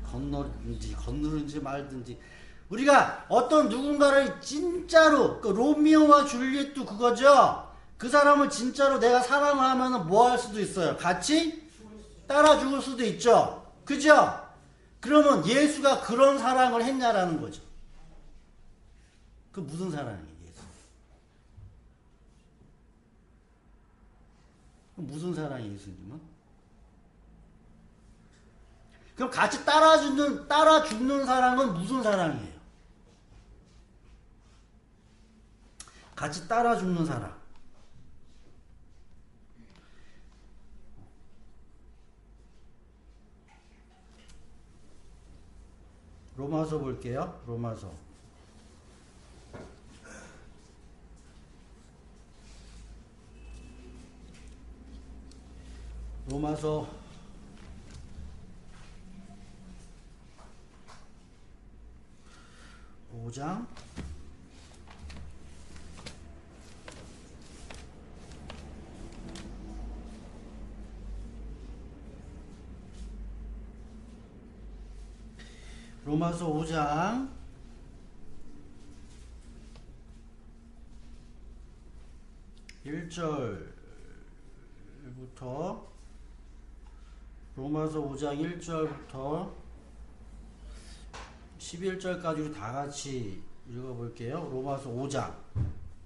건너는지 말든지. 우리가 어떤 누군가를 진짜로, 그 로미오와 줄리엣도 그거죠? 그 사람을 진짜로 내가 사랑을 하면 뭐 할 수도 있어요? 같이 따라 죽을 수도 있죠? 그죠? 그러면 예수가 그런 사랑을 했냐라는 거죠. 그 무슨 사랑이에요, 예수? 그 무슨 사랑이에요, 예수님은? 그럼 같이 따라 죽는 사랑은 무슨 사랑이에요? 같이 따라 죽는 사랑. 로마서 볼게요. 로마서. 로마서 5장 1절부터 로마서 5장 1절부터 11절까지 우리 다 같이 읽어볼게요. 로마서 5장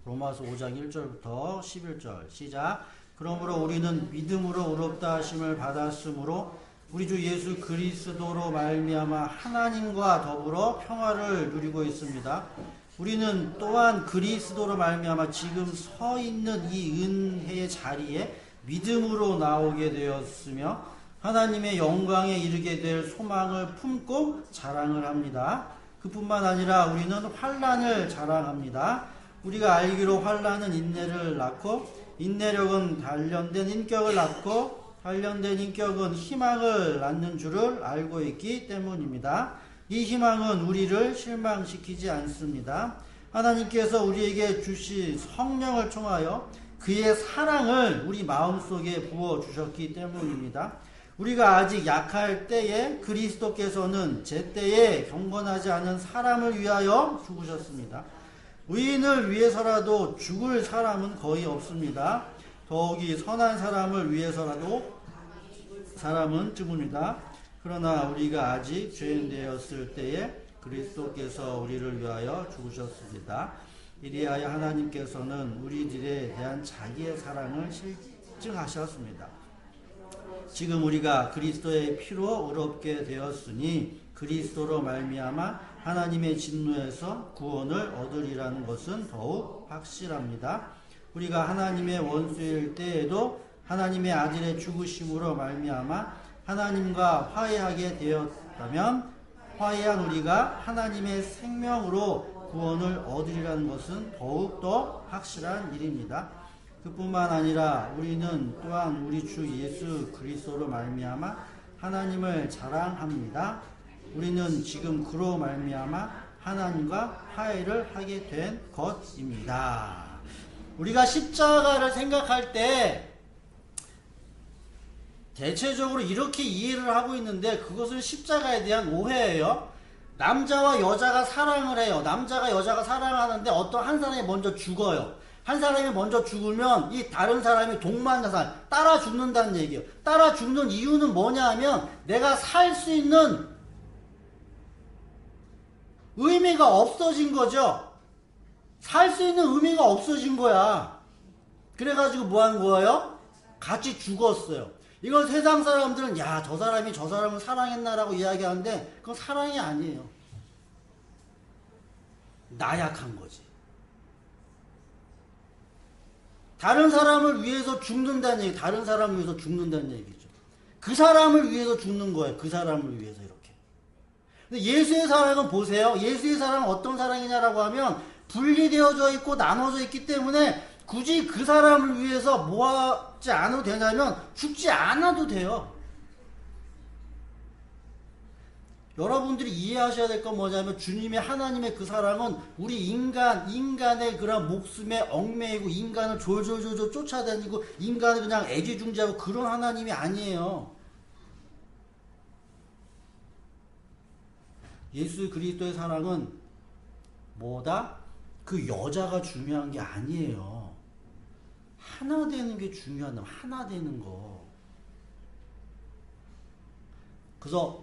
1절부터 11절 시작. 그러므로 우리는 믿음으로 의롭다 하심을 받았으므로 우리 주 예수 그리스도로 말미암아 하나님과 더불어 평화를 누리고 있습니다. 우리는 또한 그리스도로 말미암아 지금 서 있는 이 은혜의 자리에 믿음으로 나오게 되었으며 하나님의 영광에 이르게 될 소망을 품고 자랑을 합니다. 그뿐만 아니라 우리는 환난을 자랑합니다. 우리가 알기로 환난은 인내를 낳고 인내력은 단련된 인격을 낳고 단련된 인격은 희망을 낳는 줄을 알고 있기 때문입니다. 이 희망은 우리를 실망시키지 않습니다. 하나님께서 우리에게 주신 성령을 통하여 그의 사랑을 우리 마음속에 부어주셨기 때문입니다. 우리가 아직 약할 때에 그리스도께서는 제때에 경건하지 않은 사람을 위하여 죽으셨습니다. 의인을 위해서라도 죽을 사람은 거의 없습니다. 더욱이 선한 사람을 위해서라도 사람은 죽습니다. 그러나 우리가 아직 죄인 되었을 때에 그리스도께서 우리를 위하여 죽으셨습니다. 이리하여 하나님께서는 우리들에 대한 자기의 사랑을 실증하셨습니다. 지금 우리가 그리스도의 피로 의롭게 되었으니 그리스도로 말미암아 하나님의 진노에서 구원을 얻으리라는 것은 더욱 확실합니다. 우리가 하나님의 원수일 때에도 하나님의 아들의 죽으심으로 말미암아 하나님과 화해하게 되었다면 화해한 우리가 하나님의 생명으로 구원을 얻으리라는 것은 더욱더 확실한 일입니다. 그뿐만 아니라 우리는 또한 우리 주 예수 그리스도로 말미암아 하나님을 자랑합니다. 우리는 지금 그로 말미암아 하나님과 화해를 하게 된 것입니다. 우리가 십자가를 생각할 때 대체적으로 이렇게 이해를 하고 있는데 그것은 십자가에 대한 오해예요. 남자와 여자가 사랑을 해요. 남자가 여자가 사랑하는데 어떤 한 사람이 먼저 죽어요. 한 사람이 먼저 죽으면 이 다른 사람이 동반자살 따라 죽는다는 얘기예요. 따라 죽는 이유는 뭐냐 하면 내가 살 수 있는 의미가 없어진 거죠. 살 수 있는 의미가 없어진 거야. 그래가지고 뭐 한 거예요? 같이 죽었어요. 이걸 세상 사람들은 야, 저 사람이 저 사람을 사랑했나라고 이야기하는데 그건 사랑이 아니에요. 나약한 거지. 다른 사람을 위해서 죽는다는 얘기, 다른 사람을 위해서 죽는다는 얘기죠. 그 사람을 위해서 죽는 거예요. 그 사람을 위해서 이렇게. 근데 예수의 사랑은 보세요. 예수의 사랑은 어떤 사랑이냐라고 하면 분리되어져 있고 나눠져 있기 때문에 굳이 그 사람을 위해서 뭐 하지 않아도 되냐면 죽지 않아도 돼요. 여러분들이 이해하셔야 될 건 뭐냐면 주님의 하나님의 그 사랑은 우리 인간의 그런 목숨에 얽매이고 인간을 졸졸졸졸 쫓아다니고 인간을 그냥 애지중지하고 그런 하나님이 아니에요. 예수 그리스도의 사랑은 뭐다? 그 여자가 중요한 게 아니에요. 하나 되는 게 중요한 거, 하나 되는 거. 그래서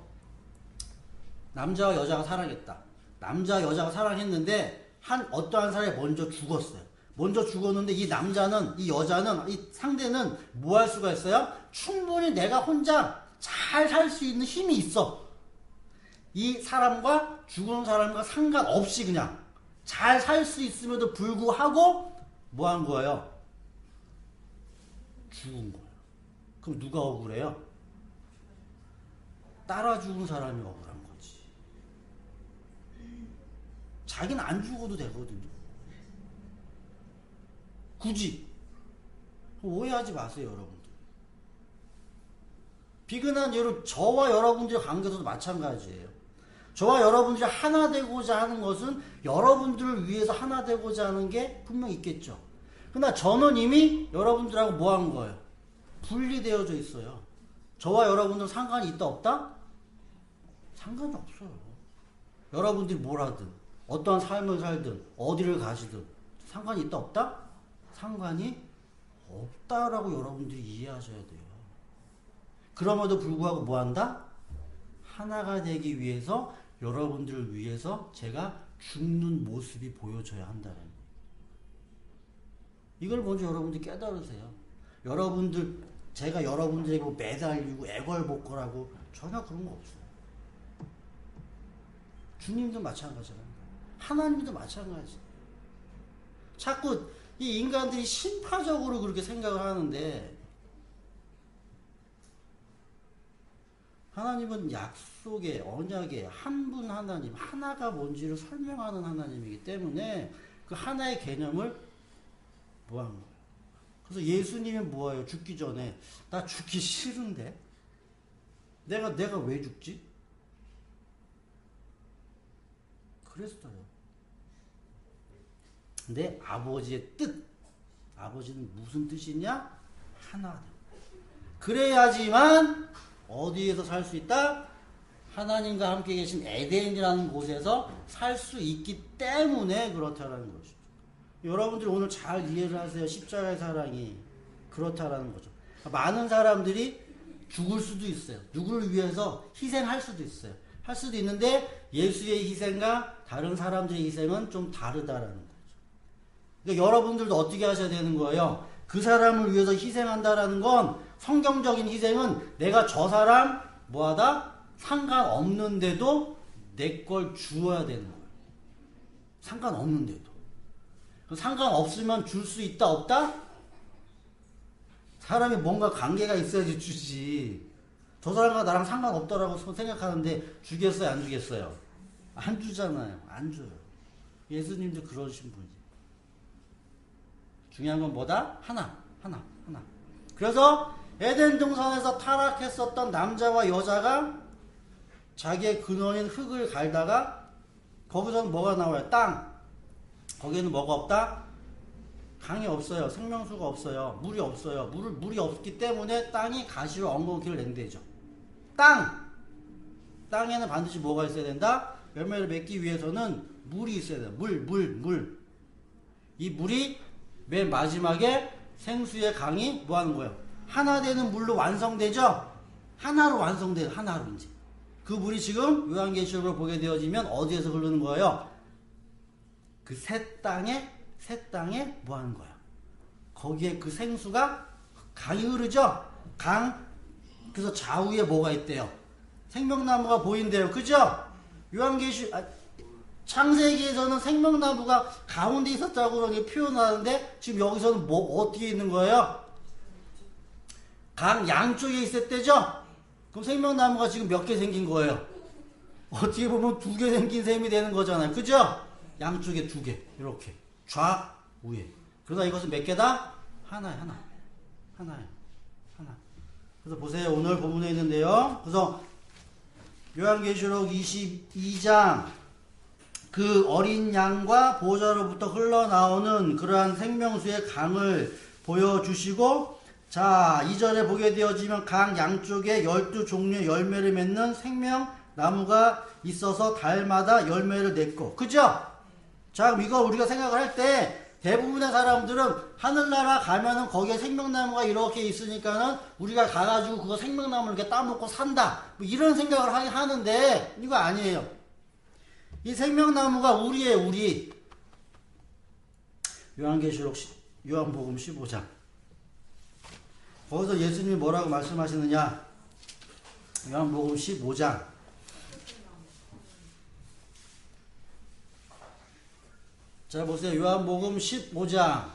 남자와 여자가 사랑했다. 남자 여자가 사랑했는데 어떠한 사람이 먼저 죽었어요. 먼저 죽었는데 이 남자는, 이 여자는, 이 상대는 뭐 할 수가 있어요? 충분히 내가 혼자 잘 살 수 있는 힘이 있어. 이 사람과 죽은 사람과 상관없이 그냥 잘 살 수 있음에도 불구하고 뭐 한 거예요? 죽은 거예요. 그럼 누가 억울해요? 따라 죽은 사람이 억울한 거지. 자기는 안 죽어도 되거든요. 굳이. 오해하지 마세요, 여러분들. 비근한 예로 저와 여러분들의 관계도 마찬가지예요. 저와 여러분들이 하나 되고자 하는 것은 여러분들을 위해서 하나 되고자 하는 게 분명 있겠죠. 그러나 저는 이미 여러분들하고 뭐 한 거예요? 분리되어져 있어요. 저와 여러분들 상관이 있다 없다? 상관이 없어요. 여러분들이 뭘 하든 어떠한 삶을 살든 어디를 가시든 상관이 있다 없다? 상관이 없다라고 여러분들이 이해하셔야 돼요. 그럼에도 불구하고 뭐 한다? 하나가 되기 위해서 여러분들을 위해서 제가 죽는 모습이 보여져야 한다는 거예요. 이걸 먼저 여러분들이 깨달으세요. 제가 여러분들에게 뭐 매달리고 애걸복걸하고 전혀 그런 거 없어요. 주님도 마찬가지라는 거예요. 하나님도 마찬가지. 자꾸 이 인간들이 심파적으로 그렇게 생각을 하는데 하나님은 약속의 언약의 한 분 하나님, 하나가 뭔지를 설명하는 하나님이기 때문에 그 하나의 개념을 뭐 하는 거예요. 그래서 예수님이 뭐예요? 죽기 전에 나 죽기 싫은데 내가 왜 죽지? 그랬어요. 근데 아버지의 뜻, 아버지는 무슨 뜻이냐? 하나. 그래야지만 어디에서 살 수 있다? 하나님과 함께 계신 에덴이라는 곳에서 살 수 있기 때문에 그렇다라는 것이죠. 여러분들이 오늘 잘 이해를 하세요. 십자가의 사랑이 그렇다라는 거죠. 많은 사람들이 죽을 수도 있어요. 누구를 위해서 희생할 수도 있어요. 할 수도 있는데 예수의 희생과 다른 사람들의 희생은 좀 다르다라는 거죠. 그러니까 여러분들도 어떻게 하셔야 되는 거예요? 그 사람을 위해서 희생한다라는 건 성경적인 희생은 내가 저 사람 뭐하다? 상관없는데도 내 걸 주어야 되는 거예요. 상관없는데도. 상관없으면 줄 수 있다 없다? 사람이 뭔가 관계가 있어야지 주지. 저 사람과 나랑 상관없다라고 생각하는데 주겠어요 안 주겠어요? 안 주잖아요. 안 줘요. 예수님도 그러신 분이에요. 중요한 건 뭐다? 하나. 그래서 에덴 동산에서 타락했었던 남자와 여자가 자기의 근원인 흙을 갈다가 거기서는 뭐가 나와요? 땅. 거기에는 뭐가 없다? 강이 없어요. 생명수가 없어요. 물이 없어요. 물이 없기 때문에 땅이 가시로 엉겅퀴를 낸대죠. 땅에는 반드시 뭐가 있어야 된다? 열매를 맺기 위해서는 물이 있어야 돼요. 물. 이 물이 맨 마지막에 생수의 강이 뭐 하는 거예요? 하나 되는 물로 완성되죠? 하나로 완성돼요. 하나로 이제. 그 물이 지금 요한계시록으로 보게 되어지면 어디에서 흐르는 거예요? 그 새 땅에 뭐 하는 거예요? 거기에 그 생수가 강이 흐르죠? 그래서 좌우에 뭐가 있대요? 생명나무가 보인대요. 그죠? 창세기에서는 생명나무가 가운데 있었다고 그렇게 표현하는데 지금 여기서는 어떻게 있는 거예요? 강 양쪽에 있었대죠? 그럼 생명나무가 지금 몇 개 생긴 거예요? 어떻게 보면 2개 생긴 셈이 되는 거잖아요. 그죠? 양쪽에 2개. 이렇게. 좌우에. 그러다 이것은 몇 개다? 하나예요. 그래서 보세요. 오늘 본문에 있는데요. 그래서 요한계시록 22장 그 어린 양과 보호자로부터 흘러나오는 그러한 생명수의 강을 보여주시고, 자 2절에 보게 되어지면 강 양쪽에 12종류의 열매를 맺는 생명나무가 있어서 달마다 열매를 냈고, 그죠? 자 그럼 이거 우리가 생각을 할 때 대부분의 사람들은 하늘나라 가면은 거기에 생명나무가 이렇게 있으니까는 우리가 가가지고 그거 생명나무를 이렇게 따먹고 산다, 뭐 이런 생각을 하는데 이거 아니에요. 이 생명나무가 우리예요. 우리. 요한복음 15장 거기서 예수님이 뭐라고 말씀하시느냐. 요한복음 15장 자 보세요. 요한복음 15장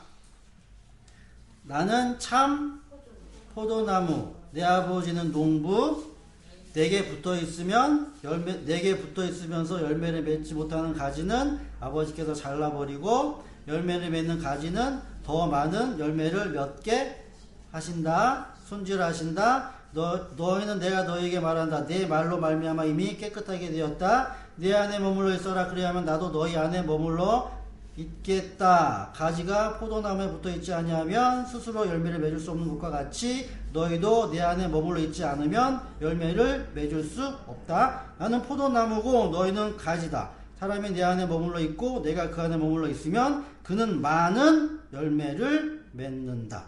나는 참 포도나무 내 아버지는 농부 내게 붙어있으면서 열매를 맺지 못하는 가지는 아버지께서 잘라버리고 열매를 맺는 가지는 더 많은 열매를 맺게 하신다. 손질하신다. 너희는 내가 너희에게 말한다. 내 말로 말미암아 이미 깨끗하게 되었다. 내 안에 머물러 있어라. 그래야만 나도 너희 안에 머물러 있겠다. 가지가 포도나무에 붙어있지 아니하면 스스로 열매를 맺을 수 없는 것과 같이 너희도 내 안에 머물러 있지 않으면 열매를 맺을 수 없다. 나는 포도나무고 너희는 가지다. 사람이 내 안에 머물러 있고 내가 그 안에 머물러 있으면 그는 많은 열매를 맺는다.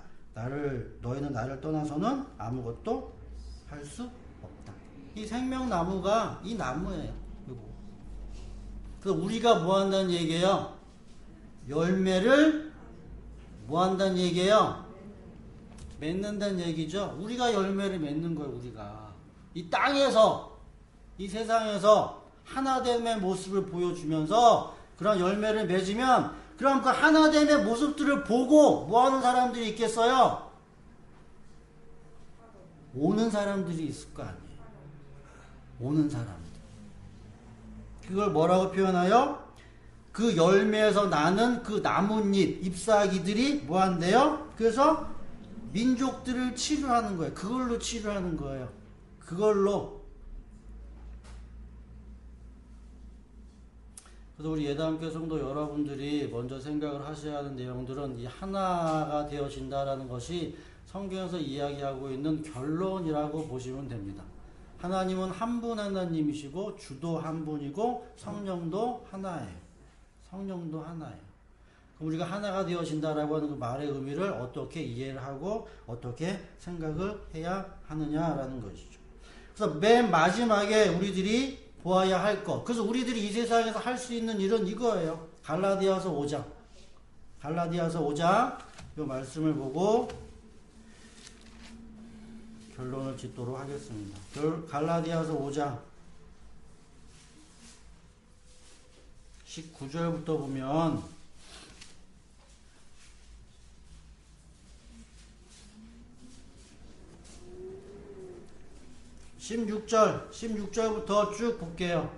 너희는 나를 떠나서는 아무것도 할 수 없다. 이 생명나무가 이 나무예요. 그래서 우리가 뭐 한다는 얘기예요? 열매를 뭐 한다는 얘기예요? 맺는다는 얘기죠. 우리가 열매를 맺는 거예요. 우리가 이 땅에서 이 세상에서 하나됨의 모습을 보여주면서 그런 열매를 맺으면, 그럼 그 하나됨의 모습들을 보고 뭐 하는 사람들이 있겠어요? 오는 사람들이 있을 거 아니에요. 오는 사람들. 그걸 뭐라고 표현하여? 그 열매에서 나는 그 나뭇잎, 잎사귀들이 뭐 한대요? 그래서 민족들을 치료하는 거예요. 그걸로 치료하는 거예요. 그걸로. 그래서 우리 예담교회 성도 여러분들이 먼저 생각을 하셔야 하는 내용들은 이 하나가 되어진다라는 것이 성경에서 이야기하고 있는 결론이라고 보시면 됩니다. 하나님은 한 분 하나님이시고 주도 한 분이고 성령도 하나예요. 성령도 하나예요. 그럼 우리가 하나가 되어진다라고 하는 그 말의 의미를 어떻게 이해를 하고 어떻게 생각을 해야 하느냐라는 것이죠. 그래서 맨 마지막에 우리들이 보아야 할 것. 그래서 우리들이 이 세상에서 할 수 있는 일은 이거예요. 갈라디아서 5장. 갈라디아서 5장 이 말씀을 보고 결론을 짓도록 하겠습니다. 갈라디아서 5장 19절부터 보면 16절부터 쭉 볼게요.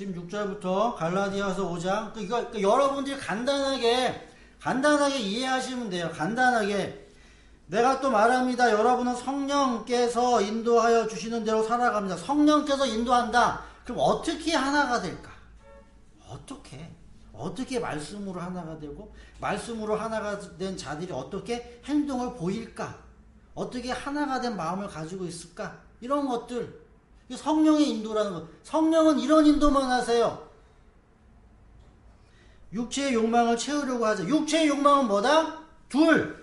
16절부터 갈라디아서 5장. 이거 여러분들이 간단하게 이해하시면 돼요. 간단하게. 내가 또 말합니다. 여러분은 성령께서 인도하여 주시는 대로 살아갑니다. 성령께서 인도한다. 그럼 어떻게 하나가 될까? 어떻게 말씀으로 하나가 되고, 말씀으로 하나가 된 자들이 어떻게 행동을 보일까? 어떻게 하나가 된 마음을 가지고 있을까? 이런 것들. 성령의 인도라는 것. 성령은 이런 인도만 하세요. 육체의 욕망을 채우려고 하죠. 육체의 욕망은 뭐다? 둘.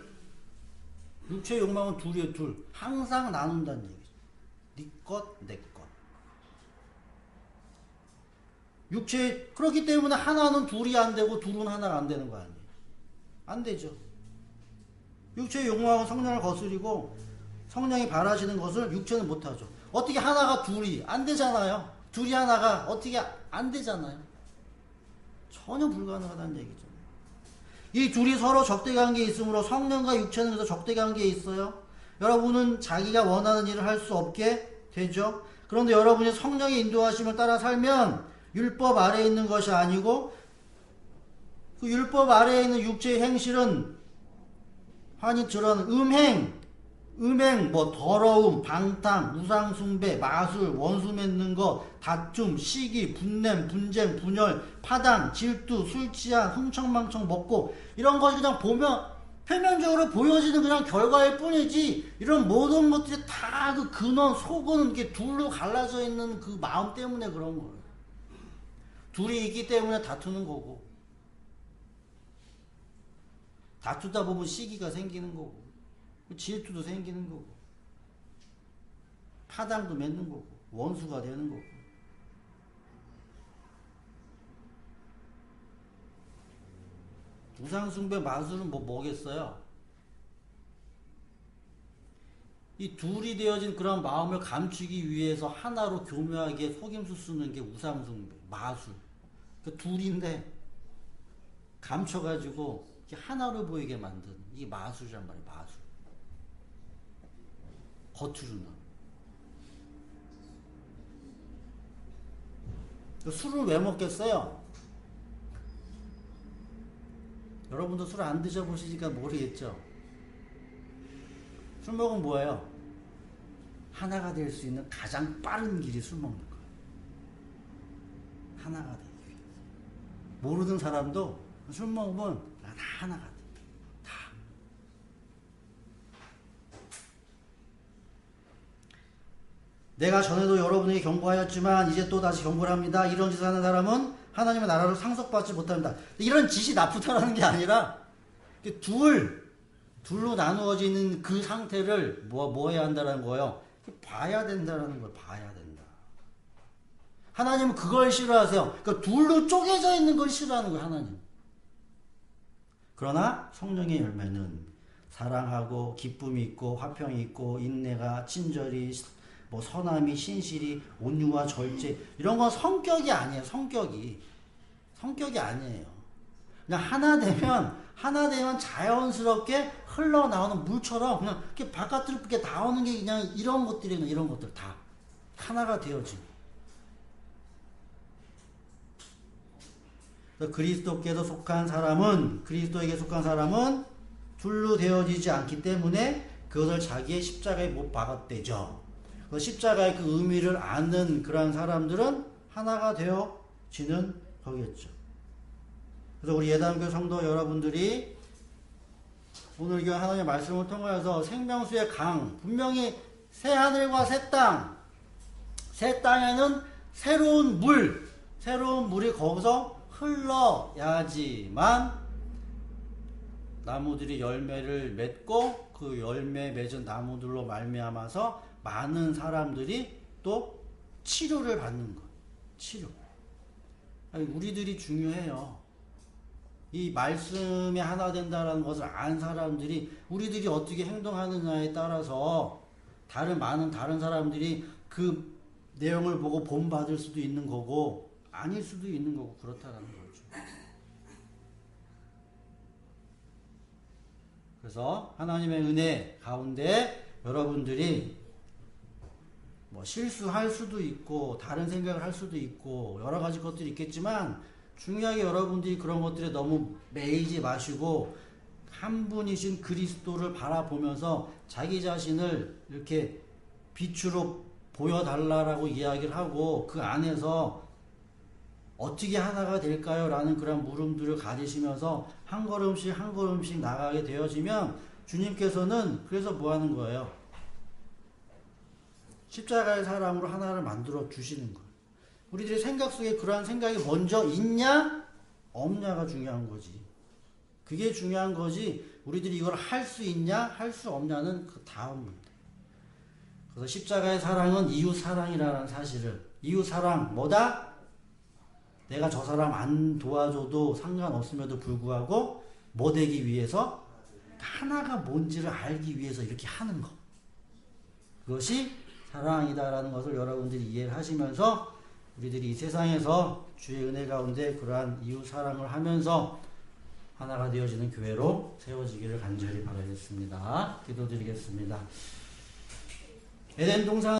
육체의 욕망은 둘이에요. 둘. 항상 나눈다는 얘기죠. 네 것, 내 것. 그렇기 때문에 하나는 둘이 안 되고 둘은 하나가 안 되는 거 아니에요. 안 되죠. 육체의 욕망은 성령을 거스리고 성령이 바라시는 것을 육체는 못하죠. 어떻게 하나가 둘이 안 되잖아요. 둘이 하나가 어떻게 안 되잖아요. 전혀 불가능하다는 얘기죠. 이 둘이 서로 적대관계에 있으므로 성령과 육체는 그래서 적대관계에 있어요. 여러분은 자기가 원하는 일을 할 수 없게 되죠. 그런데 여러분이 성령의 인도하심을 따라 살면 율법 아래에 있는 것이 아니고 그 율법 아래에 있는 육체의 행실은 환히 드러나는 음행, 더러움, 방탕, 우상숭배, 마술, 원수 맺는 것, 다툼, 시기, 분냄, 분쟁, 분열, 파당, 질투, 술취한, 흥청망청 먹고 이런 것이 그냥 보면 표면적으로 보여지는 그냥 결과일 뿐이지 이런 모든 것들이 다 그 근원, 속은 이렇게 둘로 갈라져 있는 그 마음 때문에 그런 거예요. 둘이 있기 때문에 다투는 거고 다투다 보면 시기가 생기는 거고 질투도 생기는 거고 파당도 맺는 거고 원수가 되는 거고 우상숭배 마술은 뭐겠어요? 이 둘이 되어진 그런 마음을 감추기 위해서 하나로 교묘하게 속임수 쓰는 게 우상숭배, 마술. 그 둘인데 감춰가지고 하나로 보이게 만든 이 마술이란 말이에요. 마술. 겉으로는. 술을 왜 먹겠어요? 여러분도 술 안 드셔보시니까 모르겠죠? 술 먹으면 뭐예요? 하나가 될 수 있는 가장 빠른 길이 술 먹는 거예요. 하나가 되기 위해서. 모르는 사람도 술 먹으면 다 하나가 돼. 다. 내가 전에도 여러분에게 경고하였지만 이제 또 다시 경고를 합니다. 이런 짓을 하는 사람은 하나님의 나라를 상속받지 못합니다. 이런 짓이 나쁘다라는 게 아니라 둘로 나누어지는 그 상태를 뭐 해야 한다는 거예요? 봐야 된다는 걸 봐야 된다. 하나님은 그걸 싫어하세요. 그러니까 둘로 쪼개져 있는 걸 싫어하는 거예요, 하나님. 그러나 성령의 열매는 사랑하고 기쁨이 있고 화평이 있고 인내가 친절이 선함이 신실이 온유와 절제 이런 건 성격이 아니에요. 성격이 아니에요. 그냥 하나 되면 자연스럽게 흘러나오는 물처럼 그냥 이렇게 바깥으로 이렇게 나오는 게 그냥 이런 것들이에요. 이런 것들 다 하나가 되어진. 그리스도께서 속한 사람은 그리스도에게 속한 사람은 둘로 되어지지 않기 때문에 그것을 자기의 십자가에 못 박았대죠. 그 십자가의 그 의미를 아는 그러한 사람들은 하나가 되어지는 거겠죠. 그래서 우리 예단교회 성도 여러분들이 오늘 이 하나님의 말씀을 통하여서 생명수의 강, 분명히 새 하늘과 새 땅에는 새로운 물이 거기서 흘러야지만 나무들이 열매를 맺고 그 열매 맺은 나무들로 말미암아서 많은 사람들이 또 치료를 받는 것. 치료. 아니, 우리들이 중요해요. 이 말씀에 하나 된다는 것을 안 사람들이 우리들이 어떻게 행동하느냐에 따라서 많은 다른 사람들이 그 내용을 보고 본받을 수도 있는 거고 아닐 수도 있는 거고 그렇다는 거죠. 그래서 하나님의 은혜 가운데 여러분들이 뭐 실수할 수도 있고 다른 생각을 할 수도 있고 여러 가지 것들이 있겠지만 중요하게 여러분들이 그런 것들에 너무 매이지 마시고 한 분이신 그리스도를 바라보면서 자기 자신을 이렇게 빛으로 보여달라라고 이야기를 하고 그 안에서 어떻게 하나가 될까요? 라는 그런 물음들을 가지시면서 한 걸음씩 한 걸음씩 나가게 되어지면 주님께서는 그래서 뭐 하는 거예요? 십자가의 사랑으로 하나를 만들어 주시는 거예요. 우리들의 생각 속에 그러한 생각이 먼저 있냐 없냐가 중요한 거지. 그게 중요한 거지 우리들이 이걸 할 수 있냐 할 수 없냐는 그 다음입니다. 그래서 십자가의 사랑은 이웃 사랑이라는 사실을 이웃 사랑 뭐다? 내가 저 사람 안 도와줘도 상관없음에도 불구하고 뭐 되기 위해서 하나가 뭔지를 알기 위해서 이렇게 하는 거. 그것이 사랑이다라는 것을 여러분들이 이해를 하시면서 우리들이 이 세상에서 주의 은혜 가운데 그러한 이웃 사랑을 하면서 하나가 되어지는 교회로 세워지기를 간절히 바라겠습니다. 기도드리겠습니다. 에덴 동산